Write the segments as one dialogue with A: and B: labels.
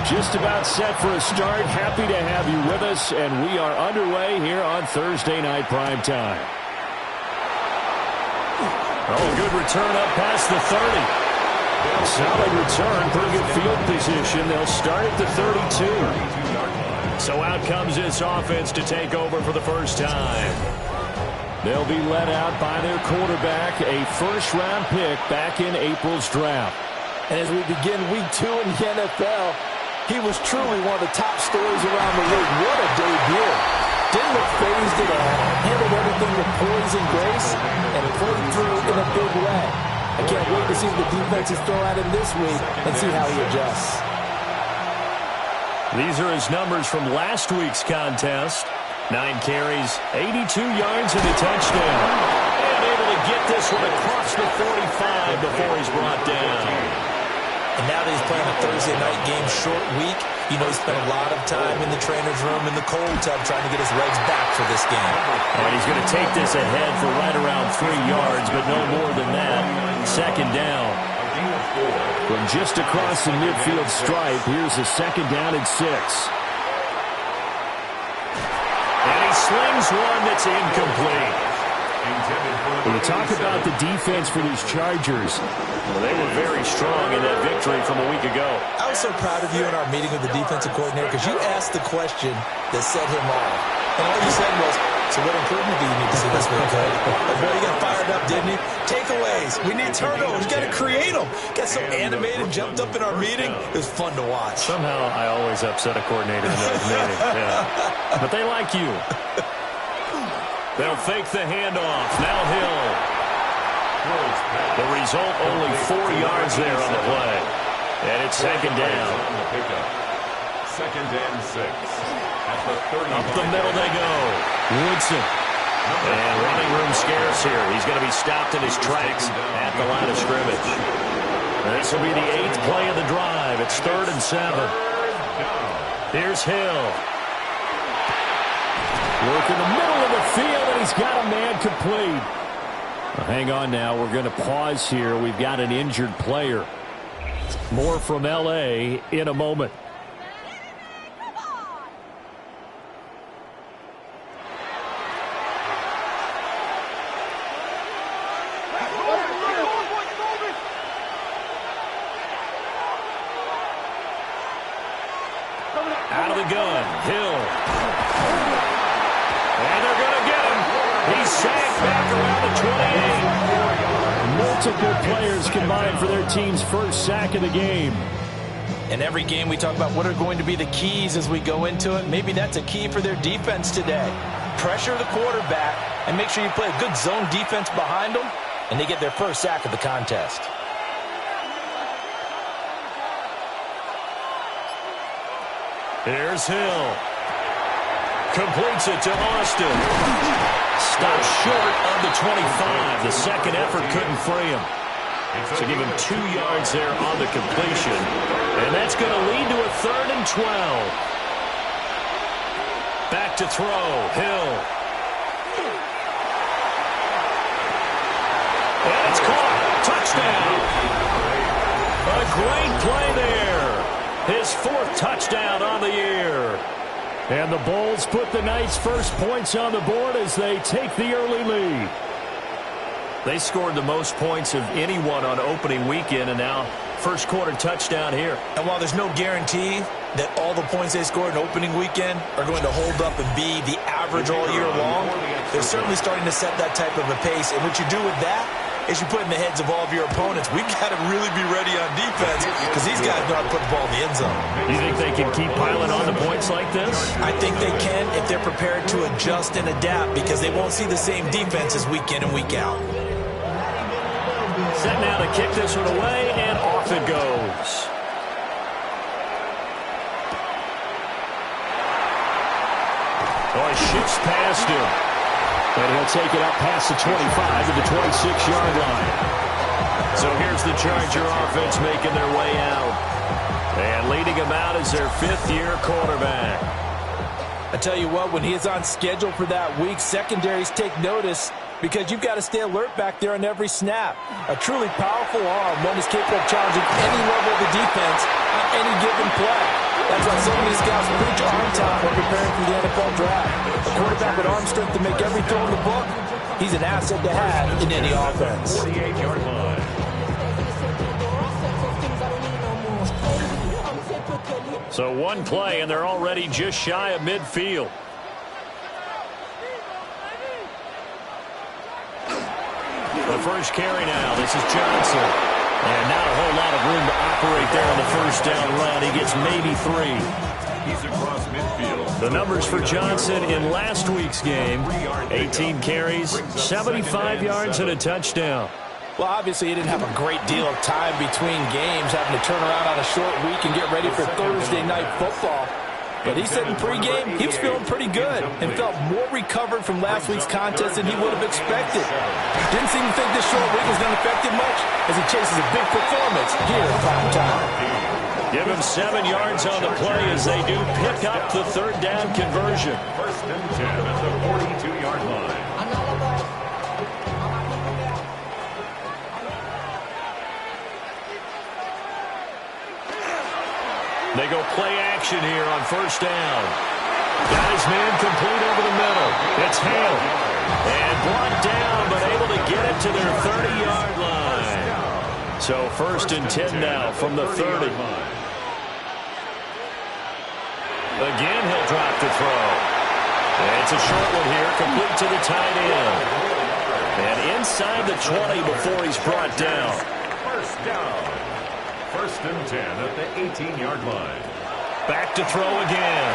A: Just about set for a start. Happy to have you with us, and we are underway here on Thursday Night Prime Time. Oh, good return up past the 30. Solid return, pretty good field position. They'll start at the 32. So out comes this offense to take over for the first time. They'll be led out by their quarterback, a first-round pick back in April's draft.
B: And as we begin week 2 in the NFL, he was truly one of the top stories around the league. What a debut. Didn't look phased at all. Handled everything with poise and grace and played through in a big way. I can't wait to see what the defense is throw at him this week and see how he adjusts.
A: These are his numbers from last week's contest. 9 carries, 82 yards, and a touchdown. And able to get this one across the 45 before he's brought down.
B: And now that he's playing a Thursday night game, short week, you know he spent a lot of time in the trainer's room in the cold tub trying to get his legs back for this game.
A: And he's going to take this ahead for right around 3 yards, but no more than that. Second down. From just across the midfield stripe, here's a second down and 6. And he slings one that's incomplete. When you talk about the defense for these Chargers, well, they were very strong in that victory from a week ago.
B: I was so proud of you in our meeting with the defensive coordinator because you asked the question that set him off. And all you said was, so what improvement do you need to see this week, Coach? Oh, boy, he got fired up, didn't he? Takeaways. We need turnovers. Got to create them. Got so animated, jumped up in our meeting. It was fun to watch.
A: Somehow I always upset a coordinator in those meetings. Yeah. But they like you. They'll fake the handoff. Now Hill. The result, only 4 yards there on the play. And it's second down.
C: Second and 6. At the 30.
A: Up the middle they go. Woodson. And running room scarce here. He's going to be stopped in his tracks at the line of scrimmage. This will be the 8th play of the drive. It's 3rd and 7. Here's Hill. Work in the middle of the field, and he's got a man complete. Well, hang on now. We're going to pause here. We've got an injured player. More from L.A. in a moment. Out of the gun, Hill. And they're going to get him. He's sacked back around the 28. Multiple players combined for their team's first sack of the game.
B: In every game we talk about what are going to be the keys as we go into it. Maybe that's a key for their defense today. Pressure the quarterback and make sure you play a good zone defense behind them, and they get their first sack of the contest.
A: Here's Hill. Completes it to Austin. Stops short of the 25. The second effort couldn't free him. So give him 2 yards there on the completion. And that's going to lead to a 3rd and 12. Back to throw. Hill. And it's caught. Touchdown. A great play there. His 4th touchdown on the year. And the Bulls put the Knights' first points on the board as they take the early lead. They scored the most points of anyone on opening weekend, and now first quarter touchdown here.
B: And while there's no guarantee that all the points they scored in opening weekend are going to hold up and be the average all year long, they're certainly starting to set that type of a pace. And what you do with that is you put in the heads of all of your opponents, we've got to really be ready on defense because these guys know how to put the ball in the end zone.
A: You think they can keep piling on the points like this?
B: I think they can if they're prepared to adjust and adapt because they won't see the same defenses week in and week out.
A: Set now to kick this one away, and off it goes. Oh, he shifts past him. And he'll take it up past the 25 to the 26-yard line. So here's the Charger offense making their way out. And leading him out is their 5th-year quarterback.
B: I tell you what, when he is on schedule for that week, secondaries take notice because you've got to stay alert back there on every snap. A truly powerful arm, one is capable of challenging any level of the defense on any given play. That's why so many scouts preach arm talent when preparing for the NFL draft. A quarterback with arm strength to make every throw in the book, he's an asset to have in any offense.
C: 48-yard line.
A: So one play, and they're already just shy of midfield. The first carry now. This is Johnson. And not a whole lot of room to operate there on the first down run. He gets maybe 3.
C: He's across midfield.
A: The numbers for Johnson in last week's game: 18 carries, 75 yards, and a touchdown.
B: Well, obviously, he didn't have a great deal of time between games, having to turn around on a short week and get ready for Thursday night football. But he said in pregame he was feeling pretty good and felt more recovered from last week's contest than he would have expected. Didn't seem to think this short week was going to affect him much as he chases a big performance here at prime time.
A: Give him 7 yards on the play as they do pick up the third down conversion.
C: First and 10 at the 42-yard line.
A: They go play action here on first down. Got his man complete over the middle. It's Hale. And brought down, but able to get it to their 30-yard line. So first and 10 now from the 30. Again, he'll drop the throw. And it's a short one here, complete to the tight end. And inside the 20 before he's brought down.
C: First down. First and 10 at the 18-yard line.
A: Back to throw again.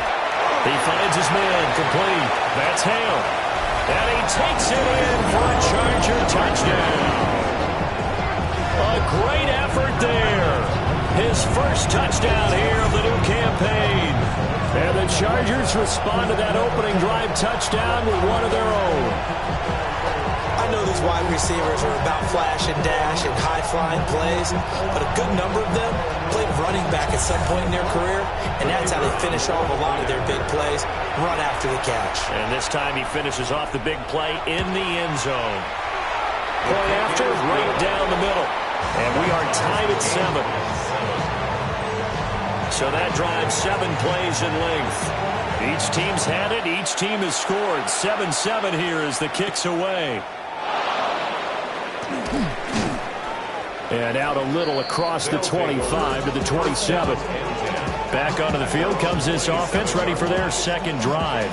A: He finds his man complete. That's Hale. And he takes it in for a Charger touchdown. A great effort there. His first touchdown here of the new campaign. And the Chargers respond to that opening drive touchdown with one of their own.
D: I know these wide receivers are about flash and dash and high-flying plays, but a good number of them played running back at some point in their career, and that's how they finish off a lot of their big plays, run after the catch.
A: And this time he finishes off the big play in the end zone. Point after, right down the middle. And we are tied at 7. So that drives 7 plays in length. Each team's had it. Each team has scored. 7-7 here as the kick's away. And out a little across the 25 to the 27. Back onto the field comes this offense, ready for their second drive.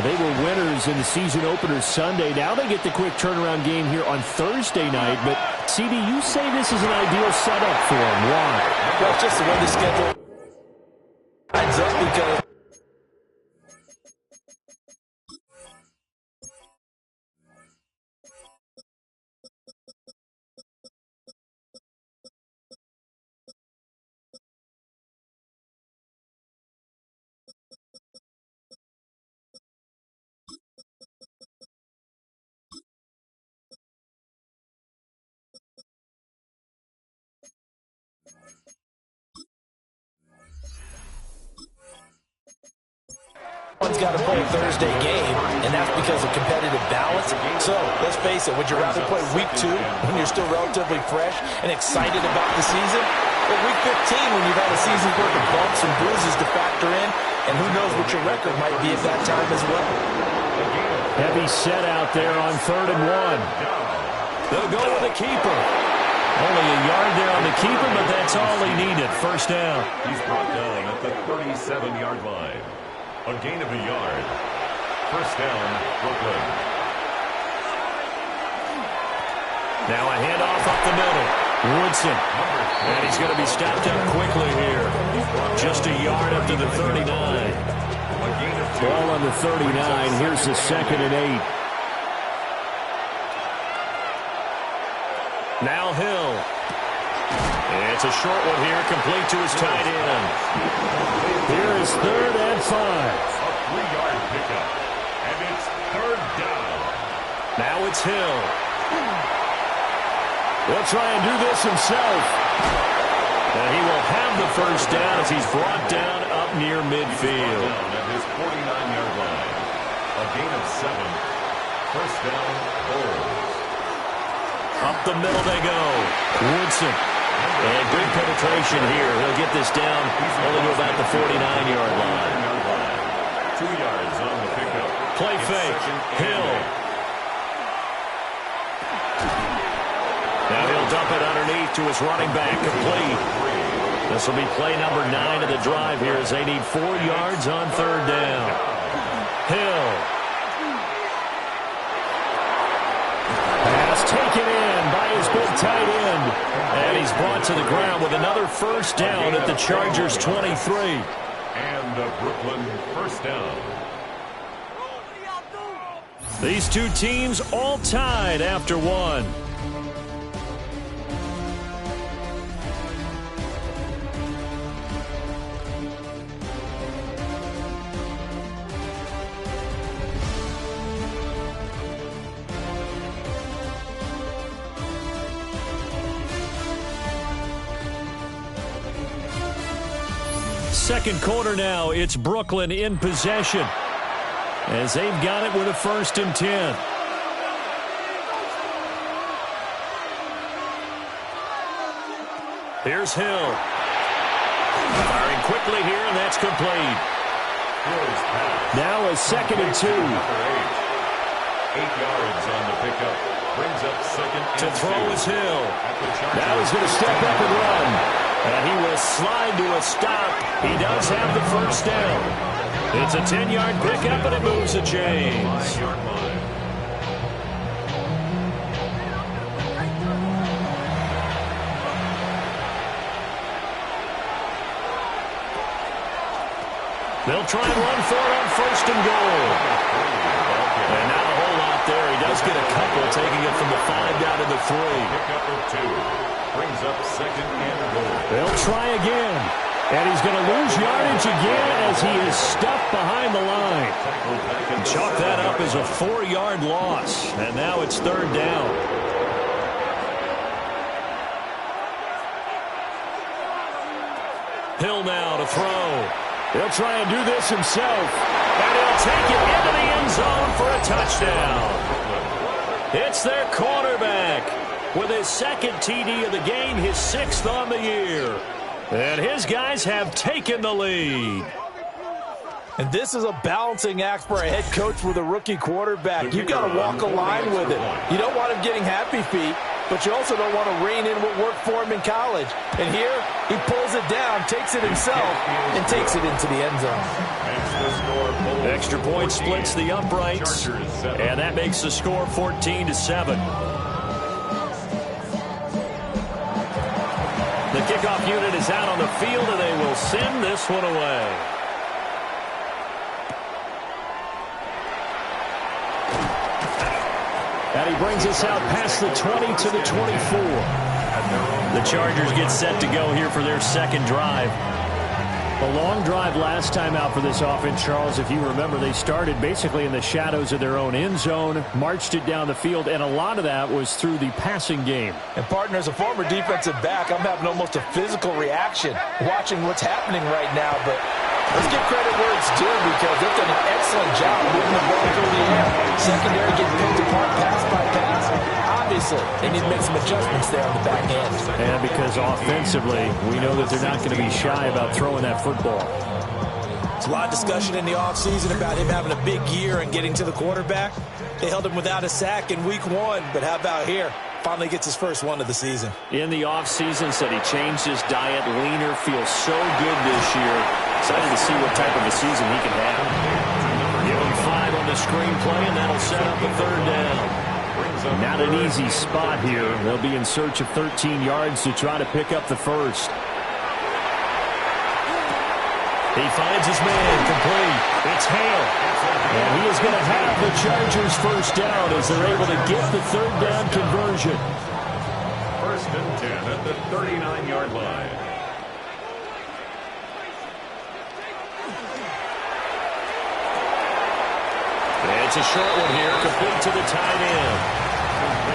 A: They were winners in the season opener Sunday. Now they get the quick turnaround game here on Thursday night. But, CD, you say this is an ideal setup for them. Why?
B: Well, it's just the way the schedule lines up because one's got to play a Thursday game, and that's because of competitive balance. So, let's face it, would you rather play week 2 when you're still relatively fresh and excited about the season? Or week 15 when you've had a season's worth of bumps and bruises to factor in, and who knows what your record might be at that time as well.
A: Heavy set out there on 3rd and 1. They'll go with the keeper. Only a yard there on the keeper, but that's all he needed. First down.
C: He's brought down at the 37-yard line. A gain of a yard. First down, Brooklyn.
A: Now a handoff up the middle. Woodson. And he's going to be stopped up quickly here. Just a yard up to the 39. Ball on the 39. Here's the 2nd and 8. Now Hill. It's a short one here, complete to his tight end. Here is 3rd and 5.
C: A 3-yard pickup. And it's 3rd down.
A: Now it's Hill. He'll try and do this himself. And he will have the first down as he's brought down up near midfield.
C: Down at his 49-yard line. A gain of 7. First down, Bulls.
A: Up the middle they go. Woodson. And good penetration here. He'll get this down only to about the 49-yard line.
C: 2 yards on the pickup.
A: Play fake. Hill. Now he'll dump it underneath to his running back. Complete. This will be play number 9 of the drive here as they need 4 yards on third down. Hill. Pass taken in by his big tight end. And he's brought to the ground with another first down at the Chargers' 23.
C: And the Brooklyn first down.
A: These two teams all tied after one. Second quarter now, it's Brooklyn in possession as they've got it with a 1st and 10. Here's Hill. Firing quickly here, and that's complete. Now a 2nd and 2.
C: 8 yards on the pickup. Brings up 2nd and 2.
A: To throw is Hill. Now he's going to step up and run. And he will slide to a stop. He does have the first down. It's a 10-yard pickup, and it moves the chains. They'll try and run for it on 1st and goal. And not a whole lot there. He does get a couple, taking it from the 5 down to the 3.
C: Pickup of 2. Brings up 2nd and goal.
A: They'll try again. And he's going to lose yardage again as he is stuffed behind the line. Chalk that up as a 4-yard loss. And now it's 3rd down. Hill now to throw. He'll try and do this himself. And he'll take it into the end zone for a touchdown. It's their quarterback with his 2nd TD of the game, his 6th on the year. And his guys have taken the lead.
B: And this is a balancing act for a head coach with a rookie quarterback. You've got to walk a line with it. You don't want him getting happy feet, but you also don't want to rein in what worked for him in college. And here, he pulls it down, takes it himself, and takes it into the end zone.
A: Extra point splits the uprights, and that makes the score 14-7. The kickoff unit is out on the field, and they will send this one away. And he brings us out past the 20 to the 24. The Chargers get set to go here for their 2nd drive. A long drive last time out for this offense, Charles. If you remember, they started basically in the shadows of their own end zone, marched it down the field, and a lot of that was through the passing game.
B: And, partner, as a former defensive back, I'm having almost a physical reaction watching what's happening right now. But let's give credit where it's due because they've done an excellent job moving the ball through the air. Secondary getting picked apart pass by pass. Obviously, they need to make some adjustments there on the back end.
A: And because offensively, we know that they're not going to be shy about throwing that football.
D: There's a lot of discussion in the offseason about him having a big year and getting to the quarterback. They held him without a sack in week 1, but how about here? Finally gets his first one of the season.
A: In the offseason, said he changed his diet, leaner, feels so good this year. Excited to see what type of a season he can have. Give him 5 on the screenplay, and that'll set up a 3rd down. Not an easy spot here. They'll be in search of 13 yards to try to pick up the first. He finds his man complete. It's Hale. And he is going to have the Chargers first down as they're able to get the 3rd down conversion.
C: 1st and 10 at the 39-yard line.
A: It's a short one here, complete to the tight end.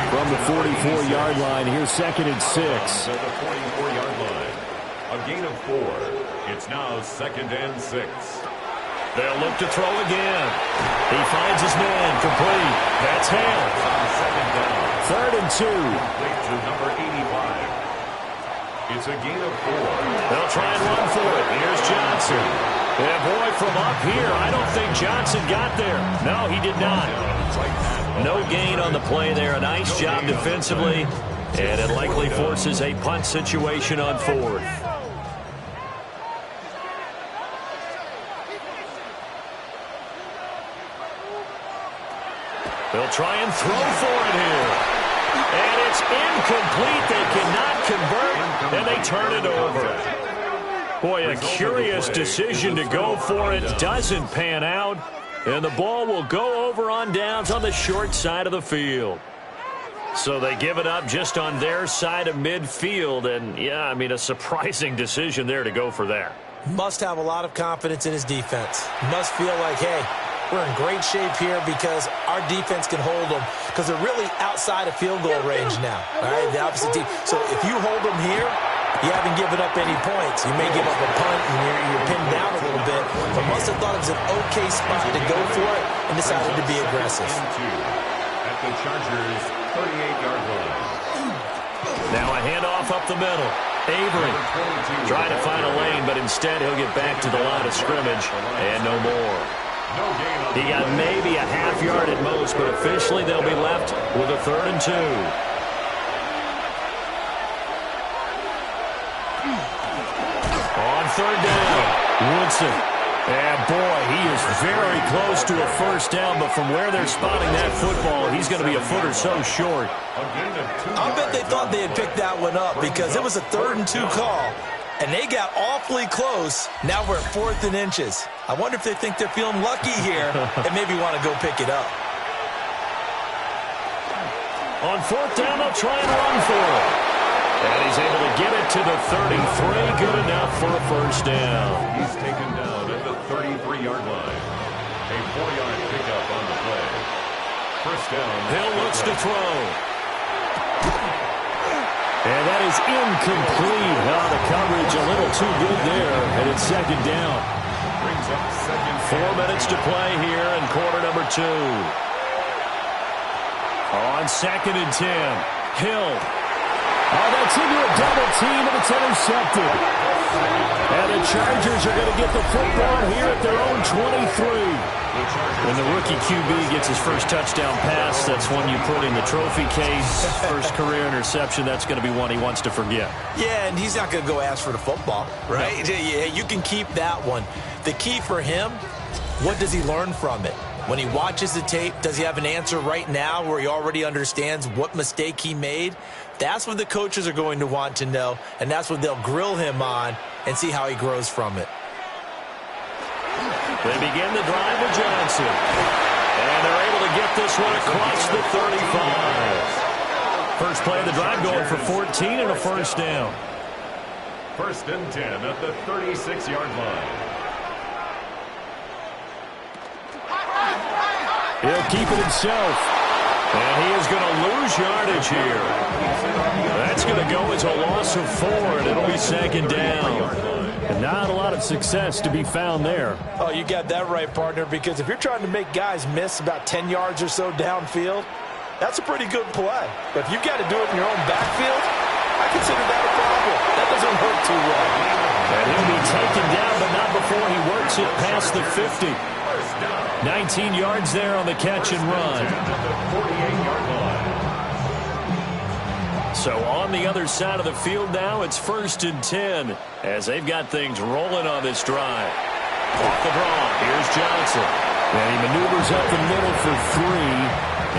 A: From the 44-yard line, here's 2nd and 6.
C: To the 44-yard line. A gain of 4. It's now 2nd and 6.
A: They'll look to throw again. He finds his man, complete. That's Hale.
C: 2nd down.
A: 3rd and 2.
C: Complete to number 85. It's a gain of 4.
A: They'll try and run for it. Here's Johnson. And boy, from up here, I don't think Johnson got there. No, he did not. No gain on the play there. A nice job defensively. And it likely forces a punt situation on 4th. They'll try and throw for it here. And it's incomplete. They cannot convert, and they turn it over. Boy, a curious decision to go for it. Doesn't pan out. And the ball will go over on downs on the short side of the field. So they give it up just on their side of midfield. And, yeah, I mean, a surprising decision there to go for that.
D: Must have a lot of confidence in his defense. Must feel like, hey, we're in great shape here because our defense can hold them because they're really outside of field goal range now. All right, the opposite team. So if you hold them here, you haven't given up any points. You may give up a punt and you're pinned down a little bit, but must have thought it was an okay spot to go for it and decided to be aggressive.
C: At the Chargers' 38-yard line.
A: Now a handoff up the middle. Avery trying to find a lane, but instead he'll get back to the line of scrimmage and no more. He got maybe a half yard at most, but officially they'll be left with a 3rd and 2. On 3rd down, Woodson. And boy, he is very close to a first down, but from where they're spotting that football, he's going to be a foot or so short.
D: I'll bet they thought they had picked that one up because it was a 3rd and 2 call, and they got awfully close. Now we're at 4th and inches. I wonder if they think they're feeling lucky here and maybe want to go pick it up.
A: On 4th down, they'll try and run for it. And he's able to get it to the 33. Good enough for a first down.
C: He's taken down at the 33-yard line. A 4-yard pickup on the play. First down.
A: Hill looks to throw. And that is incomplete. Oh, the coverage a little too good there. And it's 2nd down.
C: Brings up 2nd.
A: 4 minutes to play here in quarter number 2. On 2nd and 10. Hill. Oh, that's into a double team, and it's intercepted. And the Chargers are going to get the football here at their own 23. When the rookie QB gets his first touchdown pass, that's one you put in the trophy case. First career interception, that's going to be one he wants to forget.
D: Yeah, and he's not going to go ask for the football, right? No. Yeah, you can keep that one. The key for him, what does he learn from it? When he watches the tape, does he have an answer right now where he already understands what mistake he made? That's what the coaches are going to want to know, and that's what they'll grill him on and see how he grows from it.
A: They begin the drive with Johnson. And they're able to get this one across the 35. First play of the drive going for 14 and a first down.
C: 1st and 10 at the 36-yard line.
A: He'll keep it himself. And he is going to lose yardage here. That's going to go as a loss of 4, and it'll be 2nd down. And not a lot of success to be found there.
B: Oh, you got that right, partner, because if you're trying to make guys miss about 10 yards or so downfield, that's a pretty good play. But if you've got to do it in your own backfield, I consider that a problem. That doesn't work too well.
A: And he'll be taken down, but not before he works it past the 50. 19 yards there on the catch and run. So on the other side of the field now, it's 1st and 10 as they've got things rolling on this drive. Off the draw, here's Johnson. And he maneuvers up the middle for 3,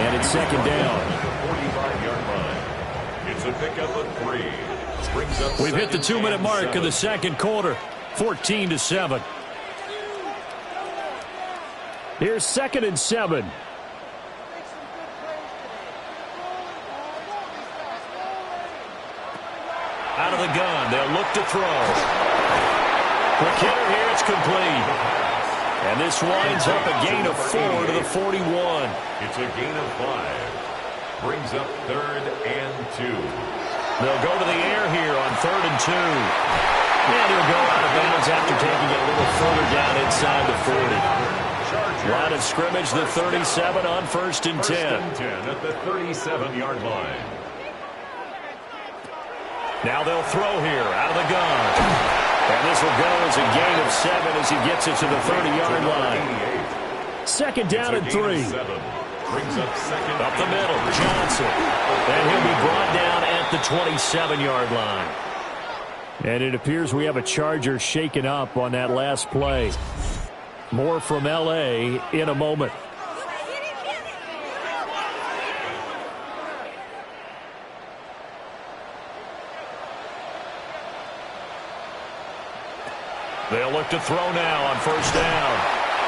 A: and it's 2nd down.
C: 45-yard line. It's a pickup of 3. Brings up
A: We've hit the 2-minute mark of the 2nd quarter, 14-7. Here's 2nd and 7. Out of the gun, they'll look to throw. Quick hitter here, it's complete. And this winds up a gain of 4 to the 41.
C: It's a gain of 5. Brings up 3rd and 2.
A: They'll go to the air here on 3rd and 2. And he'll go out of bounds after taking it a little further down inside the 40. Line of scrimmage, the 37 on 1st and 10.
C: 1st and 10 at the 37-yard line.
A: Now they'll throw here out of the gun. And this will go as a gain of 7 as he gets it to the 30-yard line. Second down and 3.
C: Brings up second.
A: Up the middle, Johnson. And he'll be brought down at the 27-yard line. And it appears we have a Charger shaken up on that last play. More from L.A. in a moment. They'll look to throw now on first down.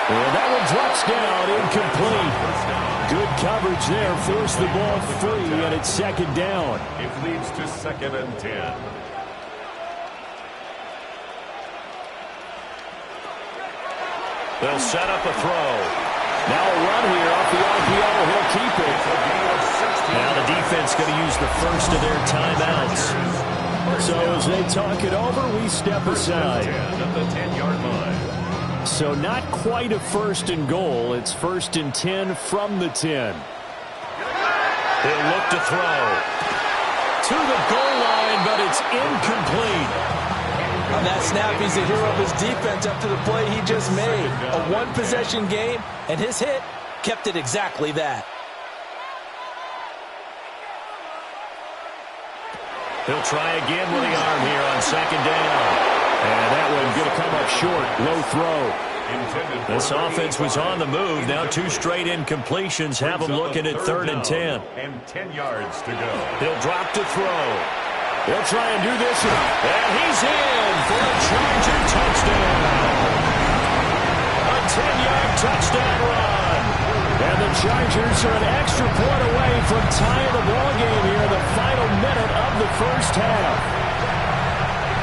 A: And that one drops down, incomplete. Good coverage there, forced the ball free, and it's second down.
C: It leads to 2nd and 10.
A: They'll set up a throw. Now a run here off the RPO. He'll keep it. Now the defense going to use the first of their timeouts. So as they talk it over, we step aside.
C: At the 10-yard line.
A: So not quite a first and goal. It's 1st and 10 from the 10. He'll look to throw. To the goal line, but it's incomplete.
D: On that snap, he's a hero of his defense up to the play he just made. A one-possession game, and his hit kept it exactly that.
A: He'll try again with the arm here on second down. And that one going to come up short. Low throw. This offense was on the move. Now 2 straight incompletions have them looking at 3rd and 10.
C: And 10 yards to go.
A: He'll drop to throw. They'll try and do this. And he's in for a Charger touchdown. A 10-yard touchdown run. And the Chargers are an extra point away from tying the ball game here in the final minute of the first half.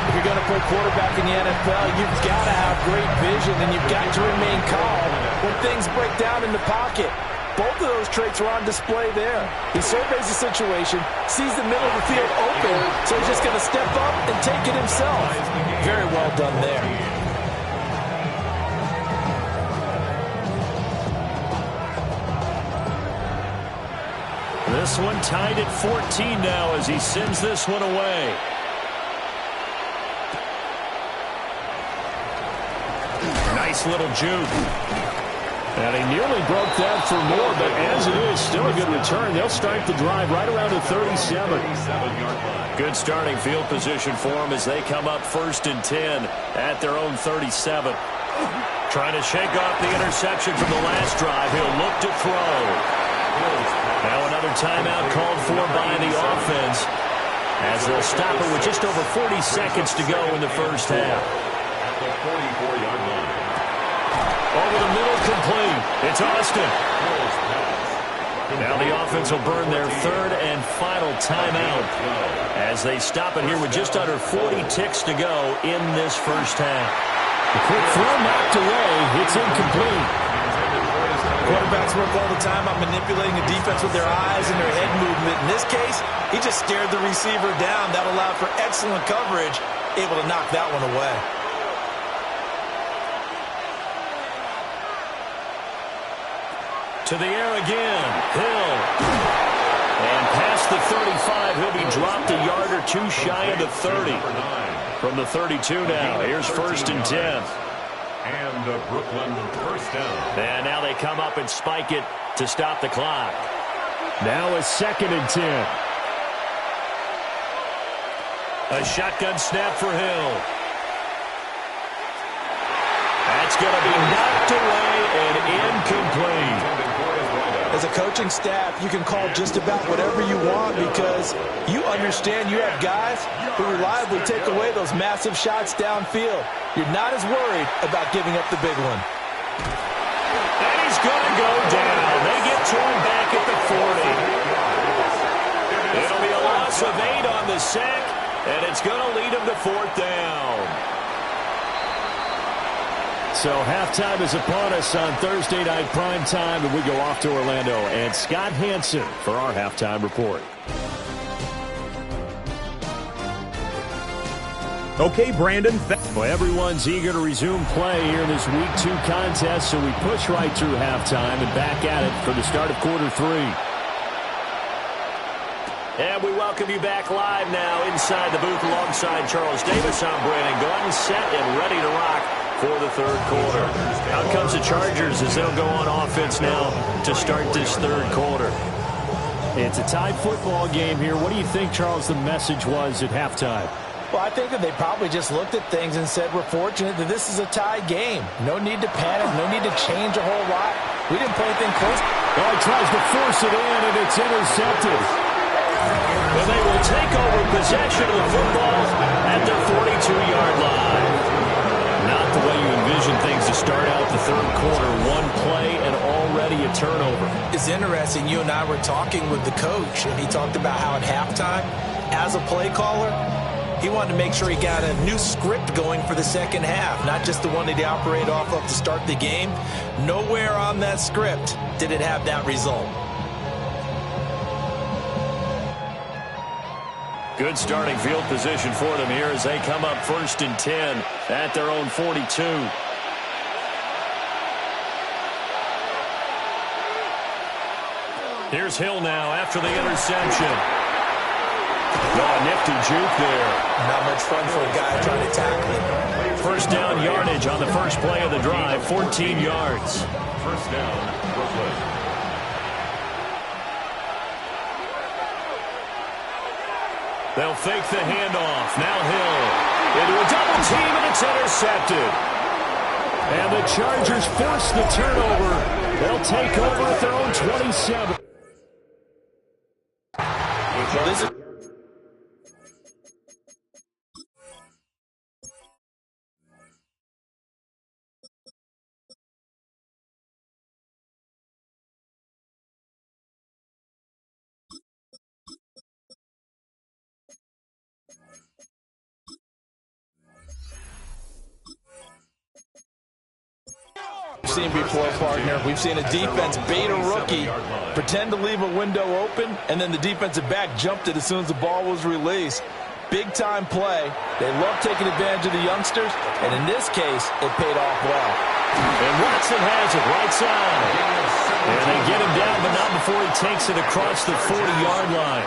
D: If you're going to play quarterback in the NFL, you've got to have great vision, and you've got to remain calm when things break down in the pocket. Both of those traits are on display there. He surveys the situation, sees the middle of the field open, so he's just going to step up and take it himself. Very well done there.
A: This one tied at 14 now as he sends this one away. Nice little juke. And he nearly broke that for more, but as it is, still a good return. They'll start the drive right around the 37. Good starting field position for them as they come up 1st and 10 at their own 37. Trying to shake off the interception from the last drive. He'll look to throw. Now another timeout called for by the offense as they'll stop it with just over 40 seconds to go in the first half.
C: At the 44-yard line.
A: Over the middle, complete. It's Austin. Now the offense will burn their 3rd and final timeout as they stop it here with just under 40 ticks to go in this first half. A quick throw knocked away. It's incomplete.
D: Quarterbacks work all the time on manipulating the defense with their eyes and their head movement. In this case, he just stared the receiver down. That allowed for excellent coverage, able to knock that one away.
A: To the air again. Hill. And past the 35, he'll be dropped a yard or 2 shy of the 30. From the 32 now. Here's 1st and 10.
C: And the Brooklyn first down.
A: And now they come up and spike it to stop the clock. Now a 2nd and 10. A shotgun snap for Hill. That's going to be knocked away and incomplete.
D: As a coaching staff, you can call just about whatever you want because you understand you have guys who reliably take away those massive shots downfield. You're not as worried about giving up the big one.
A: And he's going to go down. They get to him back at the 40. It'll be a loss of 8 on the sack, and it's going to lead him to 4th down. So halftime is upon us on Thursday night prime time, and we go off to Orlando. And Scott Hanson for our halftime report.
E: Okay, Brandon.
A: Well, everyone's eager to resume play here in this Week 2 contest, so we push right through halftime and back at it for the start of quarter 3. And we welcome you back live now inside the booth alongside Charles Davis. I'm Brandon Glenn, set and ready to rock for the third quarter. Out comes the Chargers as they'll go on offense now to start this third quarter.
E: It's a tied football game here. What do you think, Charles, the message was at halftime?
B: Well, I think that they probably just looked at things and said, we're fortunate that this is a tied game. No need to panic, no need to change a whole lot. We didn't play anything close.
E: Oh, he tries to force it in, and it's intercepted.
A: And they will take over possession of the football at their 42-yard line. Not the way you envision things to start out the third quarter. One play and already a turnover.
D: It's interesting. You and I were talking with the coach, and he talked about how at halftime, as a play caller, he wanted to make sure he got a new script going for the second half, not just the one that he operated off of to start the game. Nowhere on that script did it have that result.
A: Good starting field position for them here as they come up 1st and 10 at their own 42. Here's Hill now after the interception. Oh, nifty juke there.
D: Not much fun for a guy trying to tackle him.
A: First down yardage on the first play of the drive, 14 yards.
C: First down, Brooklyn.
A: They'll fake the handoff. Now Hill into a double team, and it's intercepted.
E: And the Chargers force the turnover. They'll take over at their own 27.
B: This is seen before, partner. We've seen a defense bait a rookie, pretend to leave a window open, and then the defensive back jumped it as soon as the ball was released. Big-time play. They love taking advantage of the youngsters, and in this case, it paid off well.
A: And Watson has it right side. And they get him down, but not before he takes it across the 40-yard line.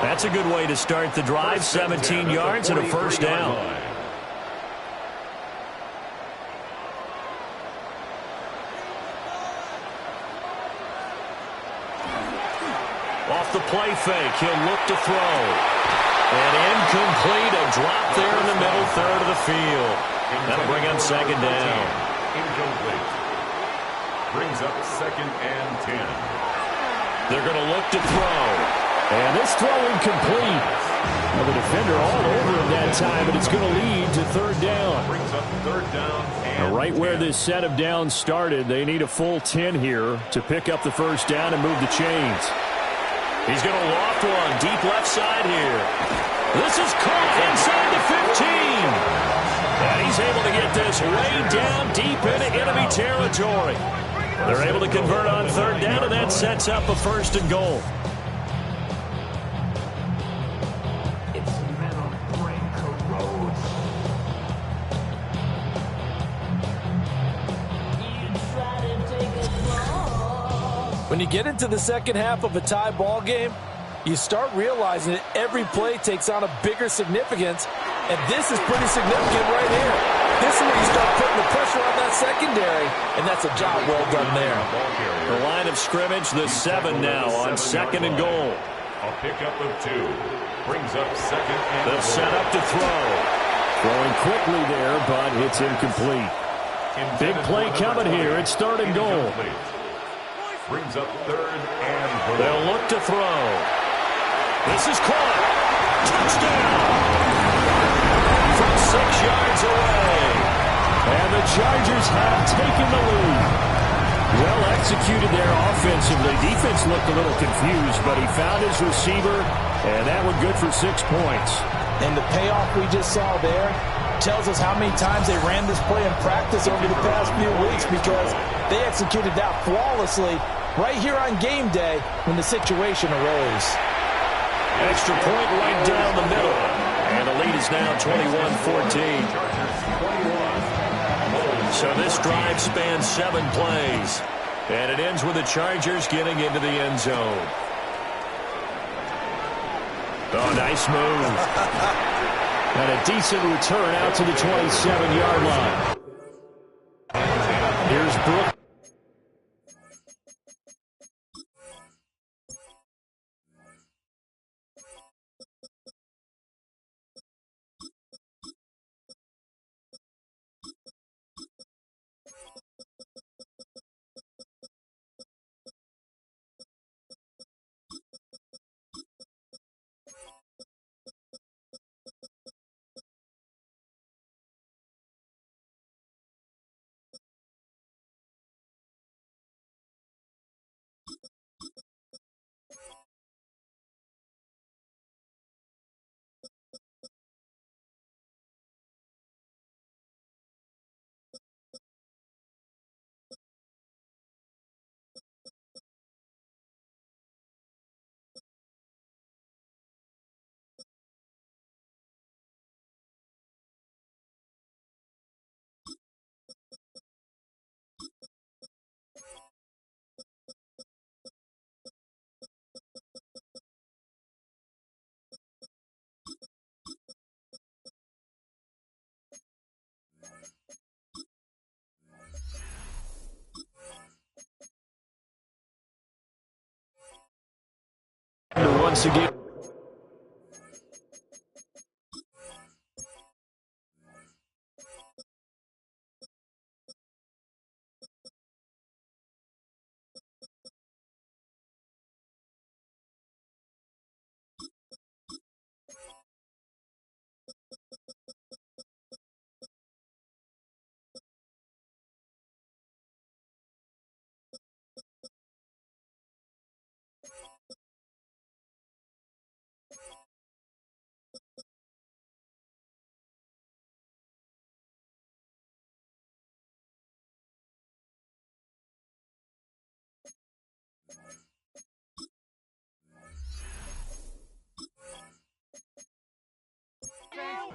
A: That's a good way to start the drive, 17 yards and a first down. Off the play fake, he'll look to throw. And incomplete, a drop there in the middle third of the field. That'll bring up second down.
C: Incomplete. Brings up 2nd and 10.
A: They're going to look to throw.
E: And this throw incomplete. Well, the defender all over him that time, but it's going to lead to third down.
C: Brings up 3rd down and
E: Right where this set of downs started, they need a full 10 here to pick up the first down and move the chains.
A: He's going to loft one deep left side here. This is caught inside the 15. And he's able to get this way down deep into enemy territory. They're able to convert on third down, and that sets up a 1st and goal.
B: When you get into the second half of a tie ball game, you start realizing that every play takes on a bigger significance, and this is pretty significant right here. This is when you start putting the pressure on that secondary, and that's a job well done there.
A: The line of scrimmage, the 7 now on 2nd and goal.
C: a pickup of 2. Brings up 2nd and
A: They'll set up to throw.
E: Throwing quickly there, but it's incomplete. Big play coming here. It's 3rd and goal.
C: Brings up 3rd and goal.
A: They'll look to throw. This is caught. Touchdown. From 6 yards away.
E: And the Chargers have taken the lead. Well executed there offensively. Defense looked a little confused, but he found his receiver, and that one good for 6 points.
B: And the payoff we just saw there tells us how many times they ran this play in practice over the past few weeks, because they executed that flawlessly right here on game day when the situation arose.
A: Extra point right down the middle. And the lead is now 21-14. So this drive spans 7 plays. And it ends with the Chargers getting into the end zone. Oh, nice move. And a decent return out to the 27-yard line. Here's Brooks. Once again.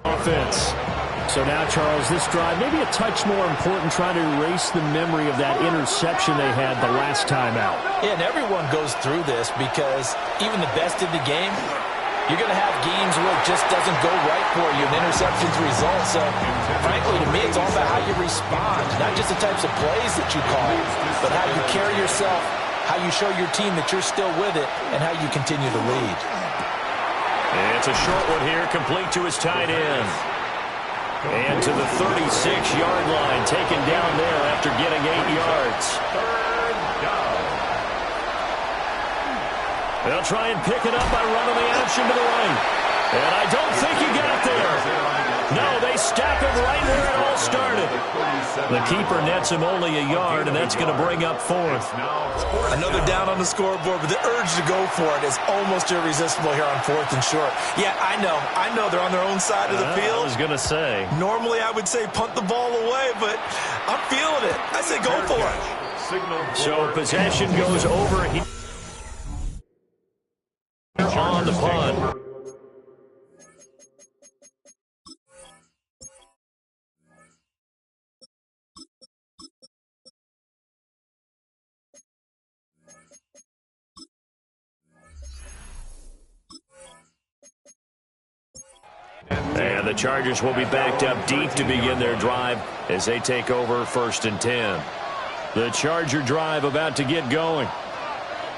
A: Offense. So now, Charles, this drive maybe a touch more important, trying to erase the memory of that interception they had the last time out.
D: Yeah, and everyone goes through this because even the best in the game, you're going to have games where it just doesn't go right for you, and interceptions result. So, frankly, to me, it's all about how you respond, not just the types of plays that you call, but how you carry yourself, how you show your team that you're still with it, and how you continue to lead.
A: It's a short one here, complete to his tight end. And to the 36-yard line, taken down there after getting 8 yards.
C: Third down.
A: They'll try and pick it up by running the option to the right. And I don't think he got there. No, they stack him right where it all started. The keeper nets him only a yard, and that's going to bring up fourth.
D: I know they're down on the scoreboard, but the urge to go for it is almost irresistible here on 4th and short. Yeah, I know they're on their own side of the field.
A: I was going to say.
D: Normally I would say punt the ball away, but I'm feeling it. I say go for it.
A: So possession goes over here on the punt. And the Chargers will be backed up deep to begin their drive as they take over 1st and 10. The Charger drive about to get going.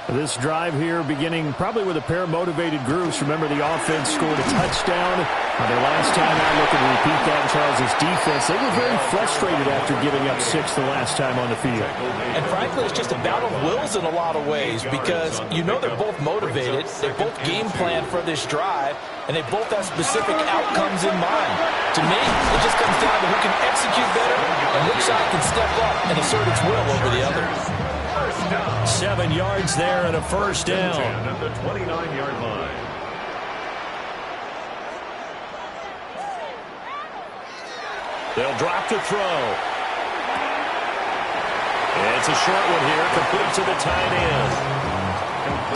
A: This drive here beginning probably with a pair of motivated groups. Remember, the offense scored a touchdown on their last time out. Looking to repeat that in Charles' defense. They were very frustrated after giving up 6 the last time on the field.
D: And frankly, it's just a battle of wills in a lot of ways because you know they're both motivated. They both game plan for this drive, and they both have specific outcomes in mind. To me, it just comes down to who can execute better and which side can step up and assert its will over the other.
A: 7 yards there and a first down.
C: At the 29-yard line.
A: They'll drop to throw. It's a short one here, complete to the tight end.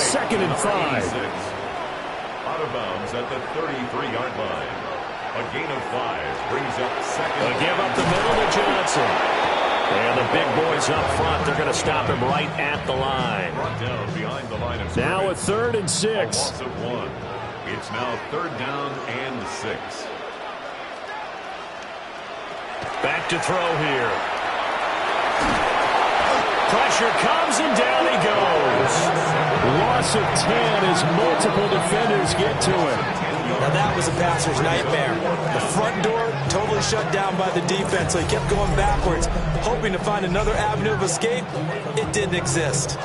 A: 2nd and 5.
C: Out of bounds at the 33-yard line. A gain of 5 brings up 2nd.
A: They'll give up the middle to Johnson. And the big boys up front, they're going to stop him right at the line.
C: Brought down behind the line of
A: now a 3rd and 6.
C: A loss of 1. It's now 3rd down and 6.
A: Back to throw here. Pressure comes and down he goes.
E: Loss of 10 as multiple defenders get to it.
D: Now that was a passer's nightmare. The front door totally shut down by the defense, so he kept going backwards, hoping to find another avenue of escape. It didn't exist.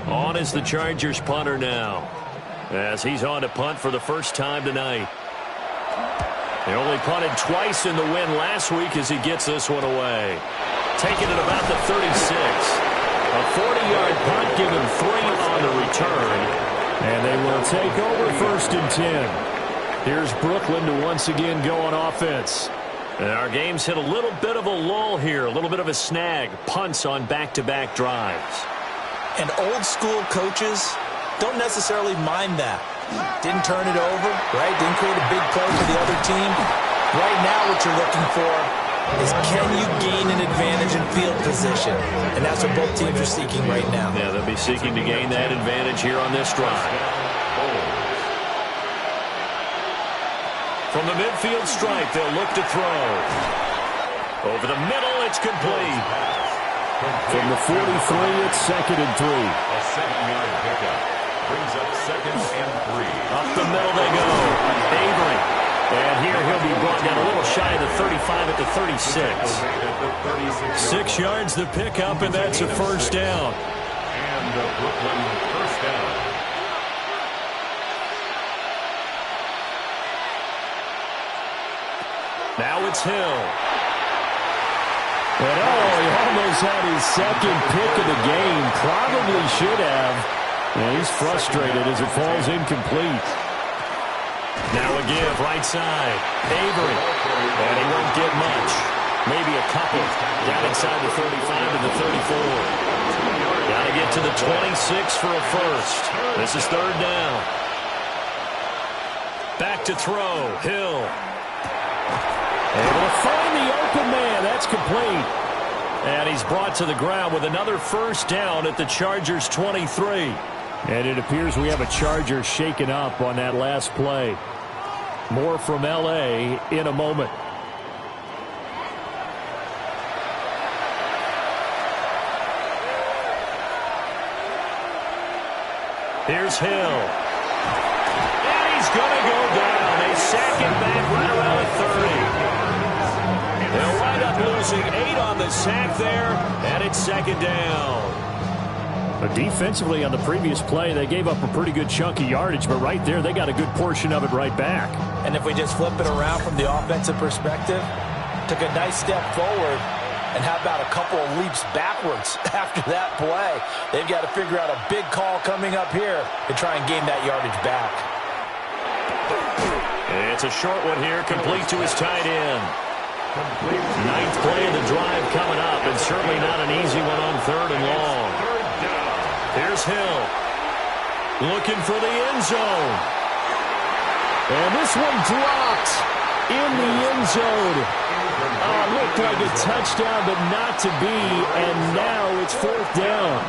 A: On is the Chargers punter now, as he's on to punt for the first time tonight. They only punted twice in the win last week as he gets this one away. Taking it about the 36. A 40-yard punt, give him 3 on the return.
E: And they will take over 1st and 10. Here's Brooklyn to once again go on offense.
A: And our game's hit a little bit of a lull here, a little bit of a snag. Punts on back-to-back drives.
D: And old-school coaches don't necessarily mind that. Didn't turn it over, right? Didn't create a big play for the other team. Right now what you're looking for is can you gain an advantage in field position? And that's what both teams are seeking right now.
A: Yeah, they'll be seeking to gain that advantage here on this drive. From the midfield stripe, they'll look to throw. Over the middle, it's complete.
E: From the 43, it's 2nd and 3.
C: A 7-yard pickup. Brings up 2nd and 3.
A: Up the middle they go. Avery. And here he'll be brought down a little shy of the 35 at the 36. 6 yards the pickup, and that's a first down.
C: And the Brooklyn first down.
A: Now it's Hill.
E: And he almost had his 2nd pick of the game. Probably should have. And he's frustrated as it falls incomplete.
A: Now a give, right side. Avery. And he won't get much. Maybe a couple. Down inside the 35 to the 34. Got to get to the 26 for a first. This is 3rd down. Back to throw. Hill.
E: Able to find the open man. That's complete.
A: And he's brought to the ground with another first down at the Chargers 23.
E: And it appears we have a Charger shaken up on that last play. More from L.A. in a moment.
A: Here's Hill. And he's going to go down. They sack him back right around the 30. They'll wind up losing 8 on the sack there, and it's 2nd down.
E: But defensively on the previous play, they gave up a pretty good chunk of yardage, but right there, they got a good portion of it right back.
D: And if we just flip it around from the offensive perspective, took a nice step forward, and how about a couple of leaps backwards after that play? They've got to figure out a big call coming up here to try and gain that yardage back.
A: It's a short one here, complete to his tight end. 9th play of the drive coming up, and certainly not an easy one on 3rd and long. Here's Hill. Looking for the end zone.
E: And this one dropped in the end zone. Looked like a touchdown, but not to be. And now it's 4th down.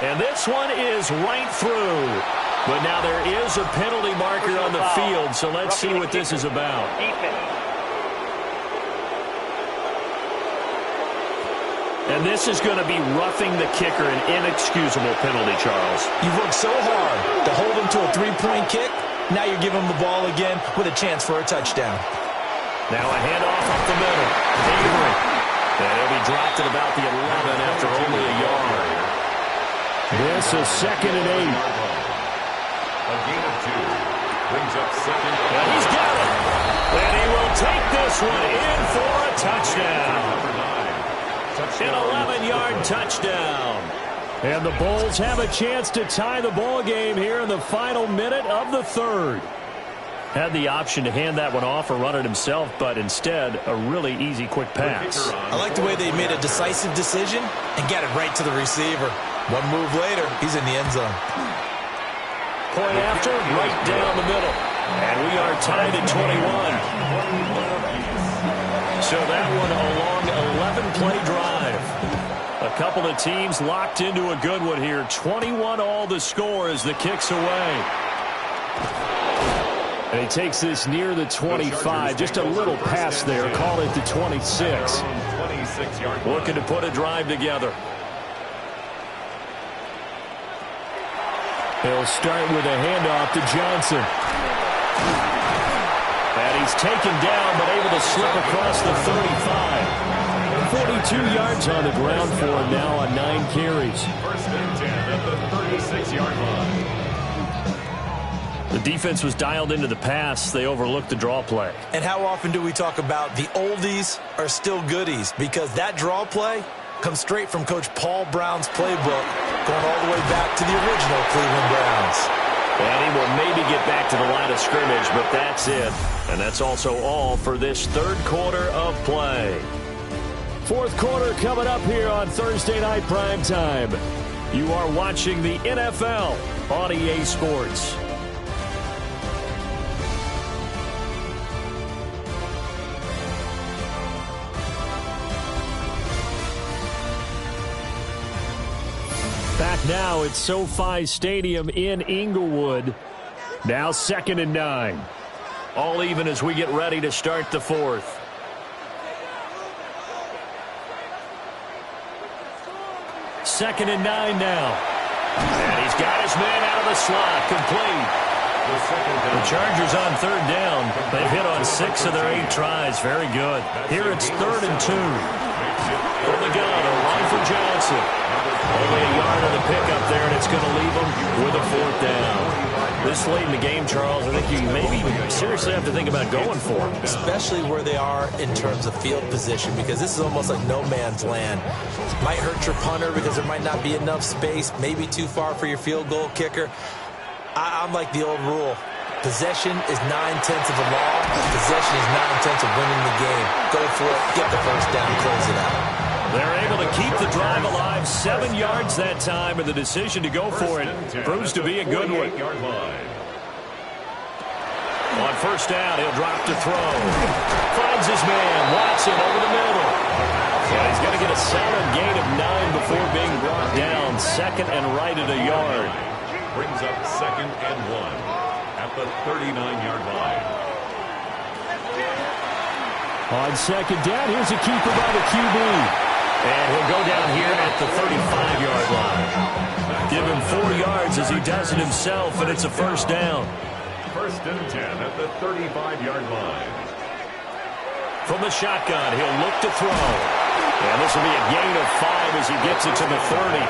A: And this one is right through. But now there is a penalty marker on the field, so let's see what this is about. And this is going to be roughing the kicker, an inexcusable penalty, Charles.
D: You've worked so hard to hold him to a 3-point kick. Now you're giving him the ball again with a chance for a touchdown.
A: Now a handoff up the middle. Avery. And he'll be dropped at about the 11 after only a yard.
E: This is 2nd and 8.
C: A gain of 2. Brings up 2nd.
A: And he's got it. And he will take this one in for a touchdown.
C: Number 9.
A: An 11-yard touchdown.
E: And the Bulls have a chance to tie the ball game here in the final minute of the 3rd.
A: Had the option to hand that one off or run it himself, but instead a really easy quick pass.
D: I like the way they made a decisive decision and got it right to the receiver. One move later, he's in the end zone.
A: point after, right down the middle. And we are tied at 21. So that one a long 11-play drive. A couple of teams locked into a good one here. 21 all the score as the kick's away. And he takes this near the 25. Just a little pass there. Call it the 26. Looking to put a drive together. He'll start with a handoff to Johnson. And he's taken down, but able to slip across the 35. 42 yards on the ground for him now on 9 carries.
C: First and 10 at the 36-yard line.
A: The defense was dialed into the pass. They overlooked the draw play.
D: And how often do we talk about the oldies are still goodies? Because that draw play comes straight from Coach Paul Brown's playbook, going all the way back to the original Cleveland Browns.
A: And he will maybe get back to the line of scrimmage, but that's it. And that's also all for this third quarter of play. Fourth quarter coming up here on Thursday Night Primetime. You are watching the NFL on EA Sports. Back now at SoFi Stadium in Inglewood. Now 2nd and 9. All even as we get ready to start the fourth. Second and 9 now. And he's got his man out of the slot. Complete. The Chargers on third down. They've hit on 6 of their 8 tries. Very good. Here it's 3rd and 2. From the gun, a run for Johnson. Only a yard of the pickup there, and it's going to leave them with a 4th down. This late in the game, Charles, I think you maybe seriously have to think about going for it.
D: Especially where they are in terms of field position, because this is almost like no man's land. Might hurt your punter because there might not be enough space, maybe too far for your field goal kicker. I'm like the old rule. Possession is 9/10 of the law. Possession is 9/10 of winning the game. Go for it, get the first down, close it out.
A: They're able to keep the drive alive. 7 yards that time, and the decision to go for it proves to be a good one. On first down, he'll drop to throw. Finds his man. Watson over the middle. And he's going to get a solid gain of 9 before being brought down. 2nd and right at a yard.
C: Brings up 2nd and 1 at the 39-yard line.
A: On 2nd down, here's a keeper by the QB. And he'll go down here at the 35-yard line. Give him 4 yards as he does it himself, and it's a first down.
C: First and 10 at the 35-yard line.
A: From the shotgun, he'll look to throw. And this will be a gain of 5 as he gets it to the 30.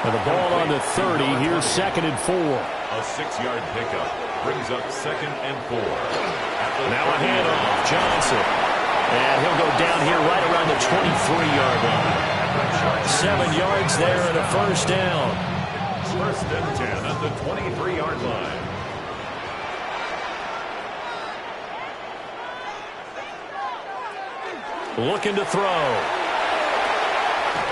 A: And the ball on the 30, here's 2nd and 4.
C: A 6-yard pickup brings up 2nd and 4.
A: Now a handoff, Johnson. And he'll go down here right around the 23-yard line. 7 yards there and a first down.
C: First and 10 at the 23-yard line.
A: Looking to throw.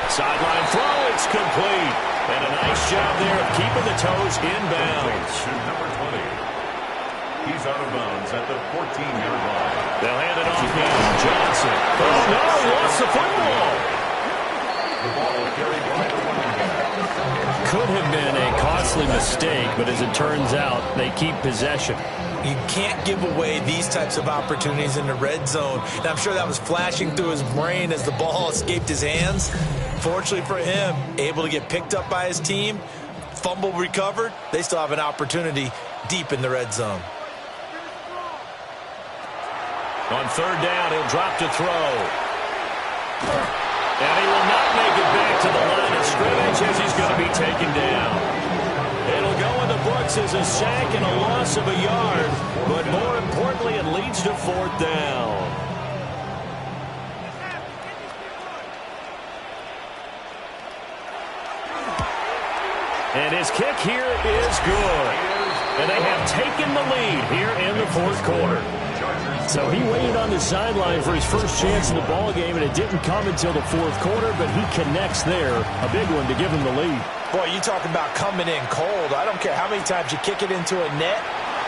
A: Sideline throw, it's complete. And a nice job there of keeping the toes inbounds.
C: Number 20. He's out of bounds at the 14-yard line.
A: They'll hand it off now. Johnson. Oh, no, he lost the football.
C: The ball carried by the running back.
A: Could have been a costly mistake, but as it turns out, they keep possession.
D: You can't give away these types of opportunities in the red zone. And I'm sure that was flashing through his brain as the ball escaped his hands. Fortunately for him, able to get picked up by his team, fumble recovered. They still have an opportunity deep in the red zone.
A: On third down, he'll drop to throw. And he will not make it back to the line of scrimmage as he's going to be taken down. It'll go in the books as a sack and a loss of a yard, but more importantly, it leads to 4th down. And his kick here is good. And they have taken the lead here in the 4th quarter. So he waited on the sideline for his first chance in the ball game, and it didn't come until the fourth quarter, but he connects there. A big one to give him the lead.
B: Boy, you talk about coming in cold. I don't care how many times you kick it into a net.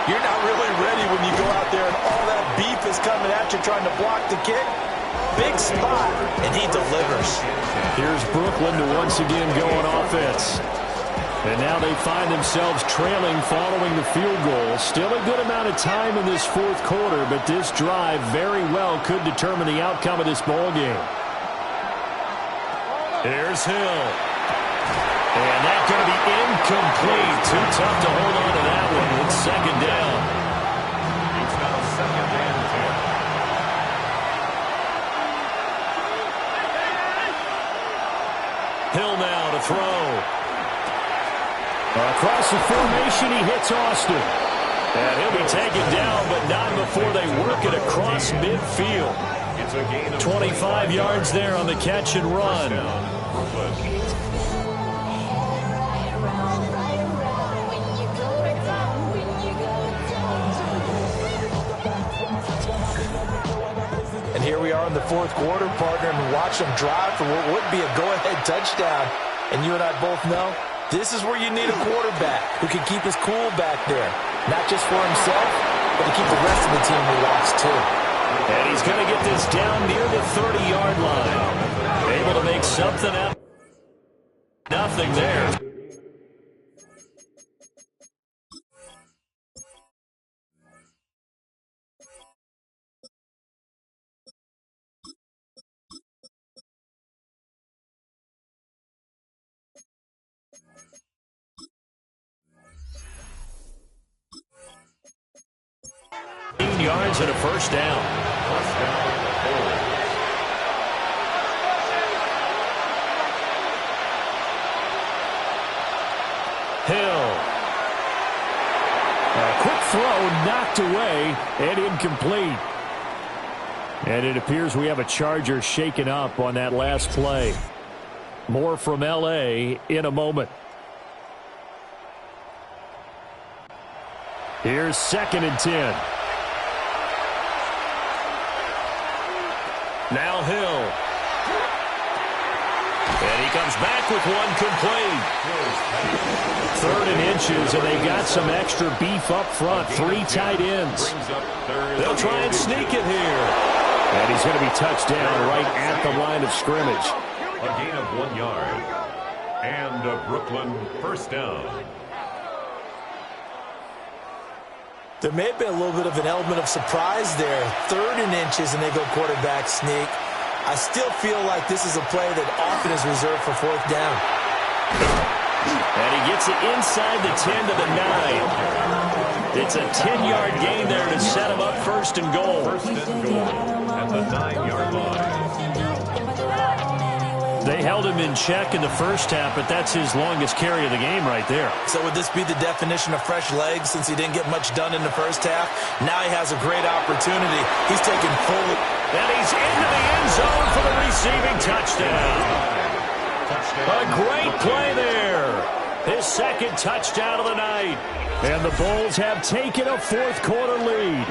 B: You're not really ready when you go out there and all that beef is coming at you trying to block the kick. Big spot, and he delivers.
A: Here's Brooklyn to once again go on offense. And now they find themselves trailing following the field goal. Still a good amount of time in this fourth quarter, but this drive very well could determine the outcome of this ball game. Here's Hill. And that's going to be incomplete. Too tough to hold on to that one. It's second down.
C: It's now second and
A: 10. Hill now to throw. Across the formation, he hits Austin. And he'll be taken down, but not before they work it across midfield.
C: It's a gain of
A: 25 yards there on the catch and run.
B: And here we are in the fourth quarter, partner, and watch them drive for what would be a go-ahead touchdown. And you and I both know this is where you need a quarterback who can keep his cool back there. Not just for himself, but to keep the rest of the team relaxed too.
A: And he's going to get this down near the 30-yard line. Able to make something out. Nothing there. Yards and a first down. Hill. A quick throw knocked away and incomplete. And it appears we have a Charger shaken up on that last play. More from L.A. in a moment. Here's second and 10. Now Hill. And he comes back with one complete. Third and inches, and they got some extra beef up front. 3 tight ends. They'll try and sneak it here. And he's going to be touched down right at the line of scrimmage.
C: A gain of 1 yard. And a Brooklyn first down.
B: There may have been a little bit of an element of surprise there. Third and inches, and they go quarterback sneak. I still feel like this is a play that often is reserved for fourth down.
A: And he gets it inside the 10 to the 9. It's a 10-yard gain there to set him up first and goal.
C: First and goal at the 9-yard line.
A: They held him in check in the first half, but that's his longest carry of the game right there.
D: So would this be the definition of fresh legs since he didn't get much done in the first half? Now he has a great opportunity. He's taking full.
A: And he's into the end zone for the receiving touchdown. A great play there. His second touchdown of the night. And the Bulls have taken a fourth quarter lead.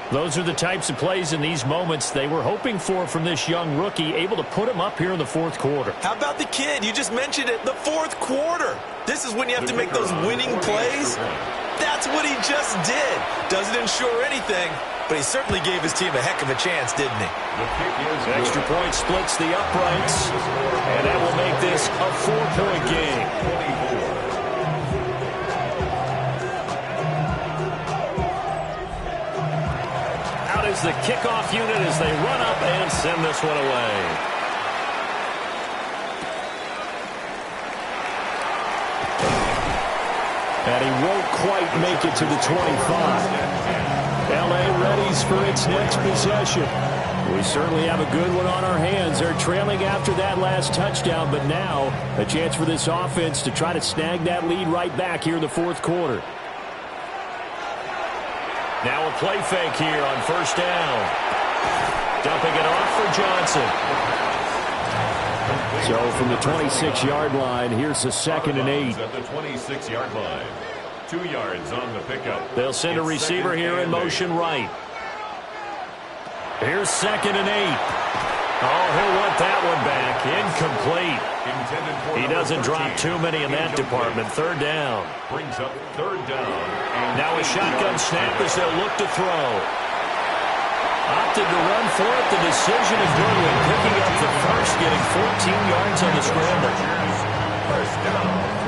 A: Those are the types of plays in these moments they were hoping for from this young rookie, able to put him up here in the fourth quarter.
D: How about the kid? You just mentioned it. The fourth quarter. This is when you have to make those winning plays. That's what he just did. Doesn't ensure anything, but he certainly gave his team a heck of a chance, didn't he?
A: Extra point splits the uprights, and that will make this a 4-point game. Out is the kickoff unit as they run up and send this one away. And he won't quite make it to the 25. L.A. readies for its next possession. We certainly have a good one on our hands. They're trailing after that last touchdown, but now a chance for this offense to try to snag that lead right back here in the fourth quarter. Now a play fake here on first down. Dumping it off for Johnson. So from the 26-yard line, here's the 2nd and 8.
C: At the 26-yard line. 2 yards on the pickup.
A: They'll send a receiver here in motion right. Here's 2nd and 8. Oh, he'll want that one back. Incomplete. He doesn't drop too many in that department. 3rd down.
C: Brings up 3rd down.
A: Now a shotgun snap as they'll look to throw. Opted to run for it. The decision of Goodwin picking up the first, getting 14 yards on the scramble.
C: First down.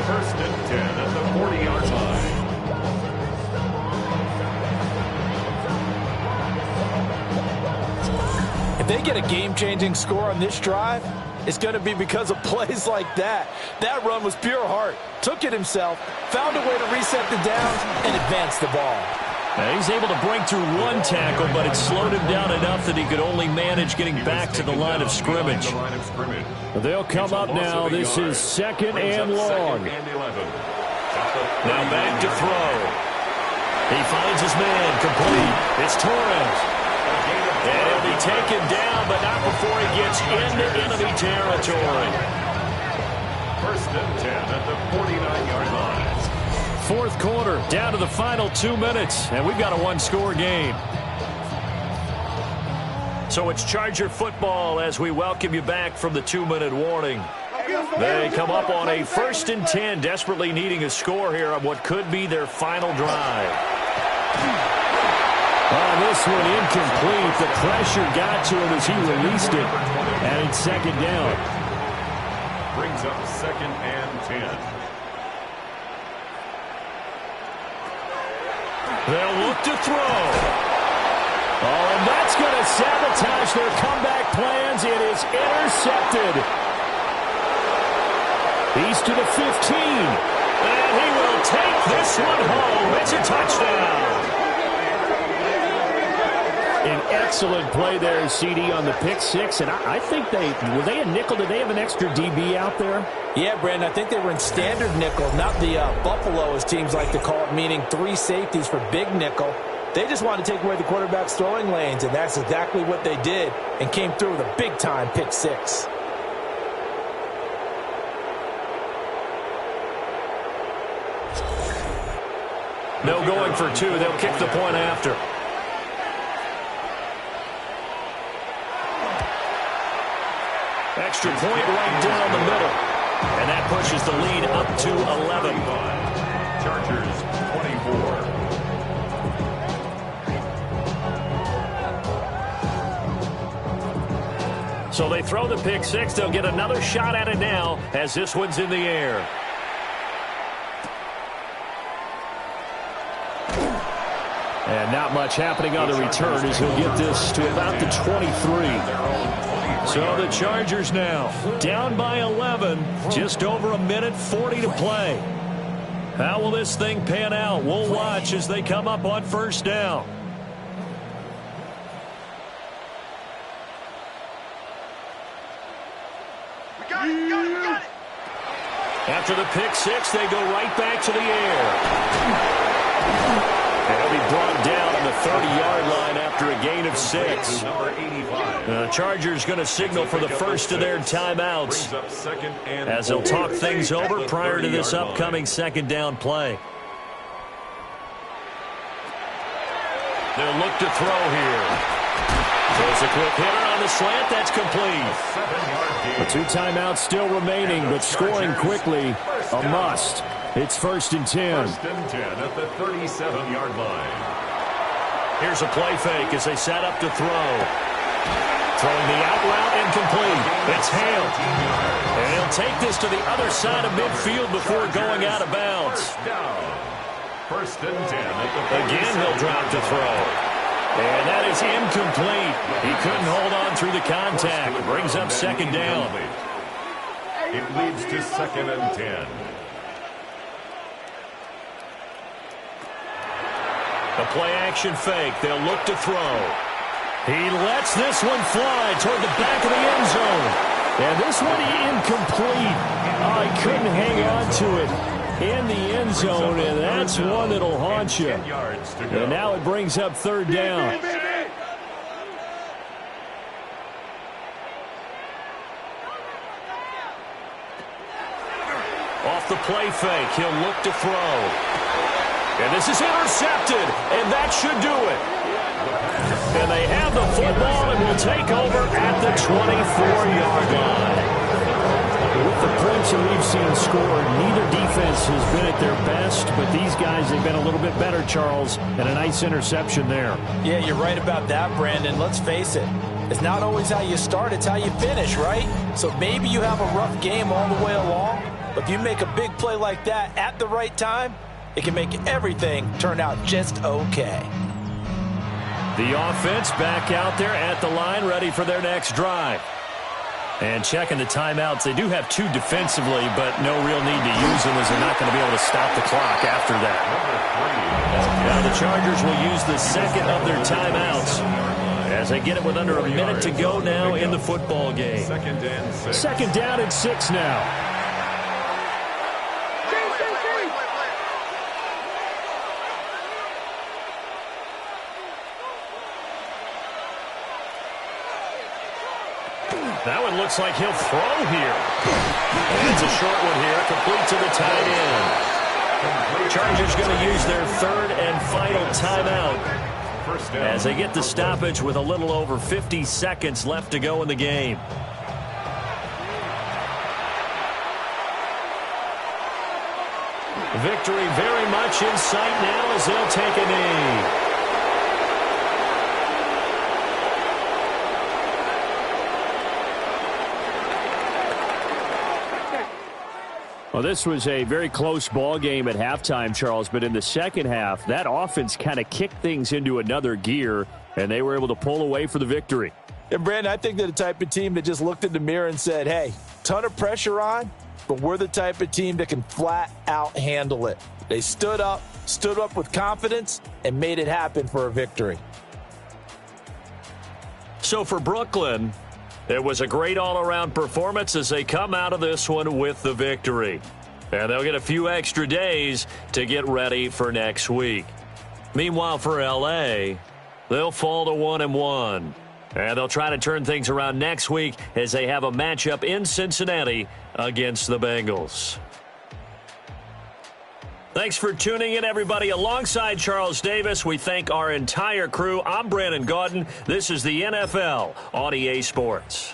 C: 1st and 10 at the 40-yard line.
B: If they get a game-changing score on this drive, it's going to be because of plays like that. That run was pure heart. Took it himself, found a way to reset the downs, and advance the ball.
A: Now he's able to break through one tackle, but it slowed him down enough that he could only manage getting back to the line of scrimmage.
E: They'll come up now. This is 2nd and long.
A: Now back to throw. He finds his man complete. It's Torres. And he'll be taken down, but not before he gets into enemy territory.
C: 1st and 10 at the 49-yard line.
A: 4th quarter, down to the final 2 minutes, and we've got a one-score game. So it's Charger football as we welcome you back from the 2-minute warning. They come up on a 1st and 10, desperately needing a score here on what could be their final drive.
E: This one incomplete. The pressure got to him as he released it. And it's 2nd down.
C: Brings up 2nd and 10.
A: They'll look to throw.
E: Oh, and that's going to sabotage their comeback plans. It is intercepted. He's to the 15.
A: And he will take this one home. It's a touchdown.
E: An excellent play there, CD, on the pick six. And I think were they a nickel? Did they have an extra DB out there?
B: Yeah, Brandon, I think they were in standard nickel, not the Buffalo, as teams like to call it, meaning 3 safeties for big nickel. They just wanted to take away the quarterback's throwing lanes, and that's exactly what they did, and came through with a big-time pick six.
A: No going for 2. They'll kick the point after. Extra point right down the middle. And that pushes the lead up to 11.
C: Chargers 24.
A: So they throw the pick six. They'll get another shot at it now as this one's in the air.
E: And not much happening on the return as he'll get this to about the 23.
A: So the Chargers now down by 11, just over 1:40 to play. How will this thing pan out? We'll watch as they come up on 1st down.
F: We got it.
A: After the pick six, they go right back to the air. They'll be brought down on the 30-yard line after a gain of 6. The Chargers going to signal for the first of their timeouts as they'll talk things over prior to this upcoming 2nd down play. They'll look to throw here. There's a quick hitter on the slant. That's complete.
E: The 2 timeouts still remaining, but scoring quickly, a must. It's 1st and 10.
C: 1st and 10 at the 37-yard line.
A: Here's a play fake as they set up to throw. Throwing the out route incomplete. It's Hale. And he'll take this to the other side of midfield before going out of bounds.
C: 1st and 10 at the 37.
A: Again, he'll drop to throw. And that is incomplete. He couldn't hold on through the contact. Brings up 2nd down.
C: It leads to 2nd and 10.
A: A play-action fake. They'll look to throw. He lets this one fly toward the back of the end zone.
E: And this one incomplete. Oh, he couldn't hang on to it in the end zone, and that's one that'll haunt you. And now it brings up 3rd down.
A: Off the play fake, he'll look to throw. And this is intercepted, and that should do it. And they have the football and will take over at the 24-yard line.
E: With the points that we've seen scored, neither defense has been at their best, but these guys have been a little bit better, Charles, and a nice interception there.
B: Yeah, you're right about that, Brandon. Let's face it. It's not always how you start, it's how you finish, right? So maybe you have a rough game all the way along, but if you make a big play like that at the right time, it can make everything turn out just okay.
A: The offense back out there at the line, ready for their next drive. And checking the timeouts. They do have 2 defensively, but no real need to use them as they're not going to be able to stop the clock after that. Now the Chargers will use the second of their timeouts as they get it with under a minute to go now in the football game.
E: Second down and 6 now.
A: That one looks like he'll throw here. And it's a short one here, complete to the tight end. Chargers going to use their third and final timeout as they get the stoppage with a little over 50 seconds left to go in the game. Victory very much in sight now as they'll take a knee.
E: Well, this was a very close ball game at halftime, Charles, but in the second half, that offense kind of kicked things into another gear, and they were able to pull away for the victory.
B: And, Brandon, I think they're the type of team that just looked in the mirror and said, hey, ton of pressure on, but we're the type of team that can flat out handle it. They stood up with confidence, and made it happen for a victory.
A: So for Brooklyn, it was a great all-around performance as they come out of this one with the victory. And they'll get a few extra days to get ready for next week. Meanwhile, for L.A., they'll fall to 1-1. And they'll try to turn things around next week as they have a matchup in Cincinnati against the Bengals. Thanks for tuning in, everybody. Alongside Charles Davis, we thank our entire crew. I'm Brandon Gaudin. This is the NFL on EA Sports.